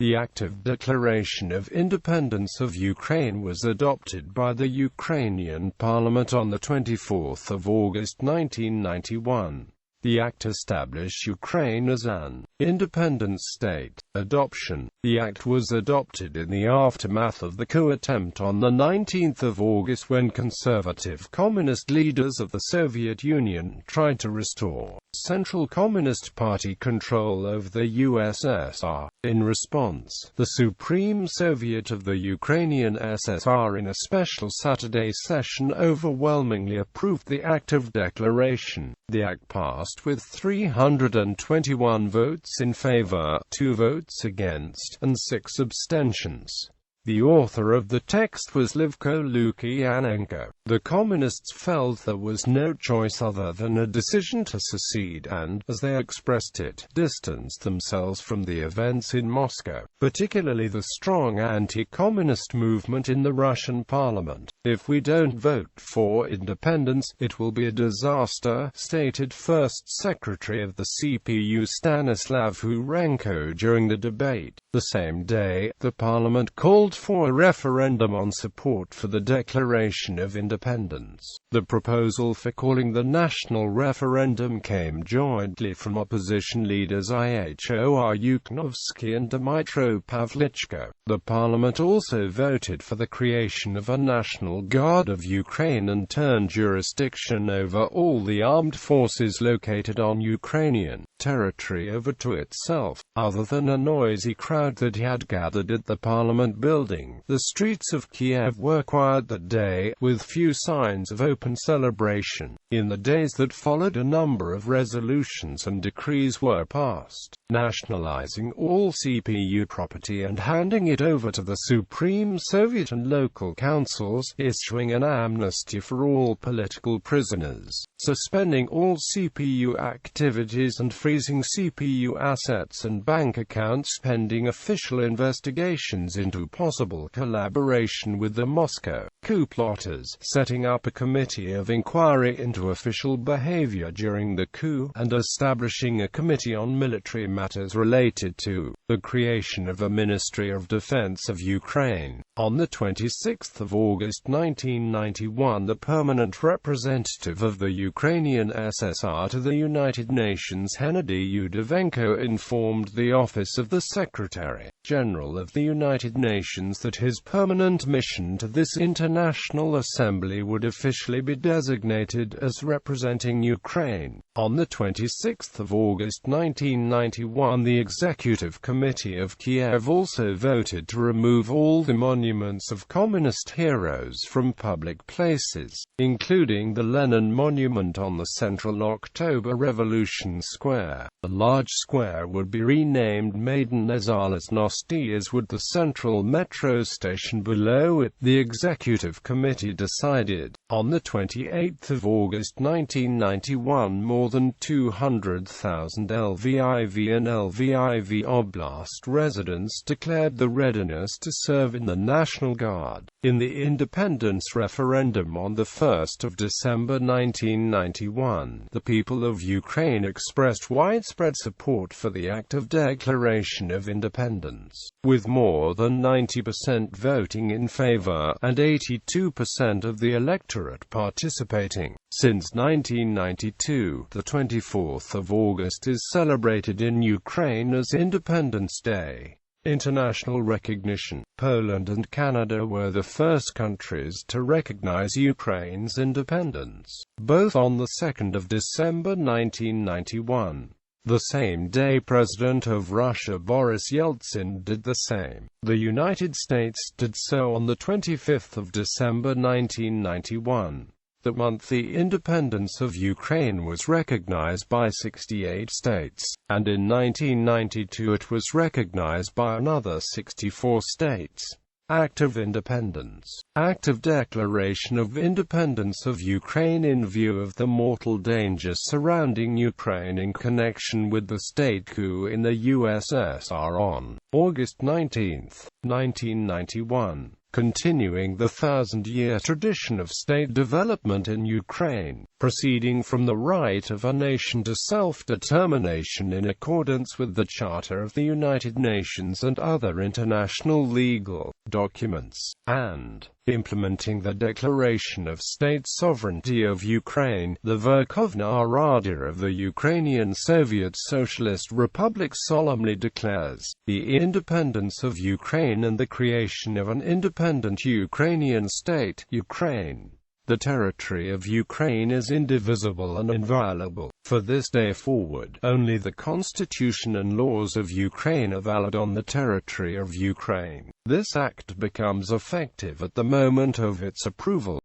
The active Declaration of Independence of Ukraine was adopted by the Ukrainian parliament on 24 August 1991. The act established Ukraine as an independent state. Adoption. The act was adopted in the aftermath of the coup attempt on 19 August when conservative communist leaders of the Soviet Union tried to restore Central Communist Party control over the USSR. In response, the Supreme Soviet of the Ukrainian SSR in a special Saturday session overwhelmingly approved the active declaration. The act passed with 321 votes in favor, 2 votes against, and 6 abstentions. The author of the text was Livko Lukyanenko. The Communists felt there was no choice other than a decision to secede and, as they expressed it, distanced themselves from the events in Moscow, particularly the strong anti-communist movement in the Russian parliament. "If we don't vote for independence, it will be a disaster," stated First Secretary of the CPU Stanislav Urenko during the debate. The same day, the parliament called for a referendum on support for the Declaration of Independence. The proposal for calling the national referendum came jointly from opposition leaders Ihor Yukhnovsky and Dmytro Pavlichko. The parliament also voted for the creation of a National Guard of Ukraine and turned jurisdiction over all the armed forces located on Ukrainian territory over to itself. Other than a noisy crowd that had gathered at the parliament building, the streets of Kiev were quiet that day, with few signs of open celebration. In the days that followed, a number of resolutions and decrees were passed, nationalizing all CPU property and handing it over to the Supreme Soviet and local councils, issuing an amnesty for all political prisoners, suspending all CPU activities and freezing CPU assets and bank accounts pending official investigations into possible collaboration with the Moscow coup plotters, setting up a committee of inquiry into official behavior during the coup, and establishing a committee on military matters related to the creation of a Ministry of Defense of Ukraine. On 26 August 1991, the permanent representative of the Ukrainian SSR to the United Nations Hennady Yudavenko informed the Office of the Secretary-General of the United Nations that his permanent mission to this international assembly would officially be designated as representing Ukraine. On 26 August 1991, the Executive Committee of Kiev also voted to remove all the monuments of communist heroes from public places, including the Lenin Monument on the central October Revolution Square. The large square would be renamed Maidan Nezalezhnosti, as would the central metro station below it, the Executive Committee decided. On 28 August 1991, more than 200,000 Lviv and Lviv Oblast residents declared the readiness to serve in the National Guard. In the independence referendum on 1 December 1991, the people of Ukraine expressed widespread support for the active Declaration of Independence, with more than 90% voting in favor, and 82% of the electorate participating. Since 1992, the 24th of August is celebrated in Ukraine as Independence Day. International recognition. Poland and Canada were the first countries to recognize Ukraine's independence, both on the 2nd of December 1991. The same day President of Russia Boris Yeltsin did the same. The United States did so on the 25th of December 1991. That month the independence of Ukraine was recognized by 68 states, and in 1992 it was recognized by another 64 states. Act of Independence. Act of Declaration of Independence of Ukraine in view of the mortal danger surrounding Ukraine in connection with the state coup in the USSR on August 19, 1991. continuing the 1,000-year tradition of state development in Ukraine, proceeding from the right of a nation to self-determination in accordance with the Charter of the United Nations and other international legal documents, and implementing the Declaration of State Sovereignty of Ukraine, the Verkhovna Rada of the Ukrainian Soviet Socialist Republic solemnly declares the independence of Ukraine and the creation of an independent Ukrainian state, Ukraine. The territory of Ukraine is indivisible and inviolable. For this day forward, only the Constitution and laws of Ukraine are valid on the territory of Ukraine. This act becomes effective at the moment of its approval.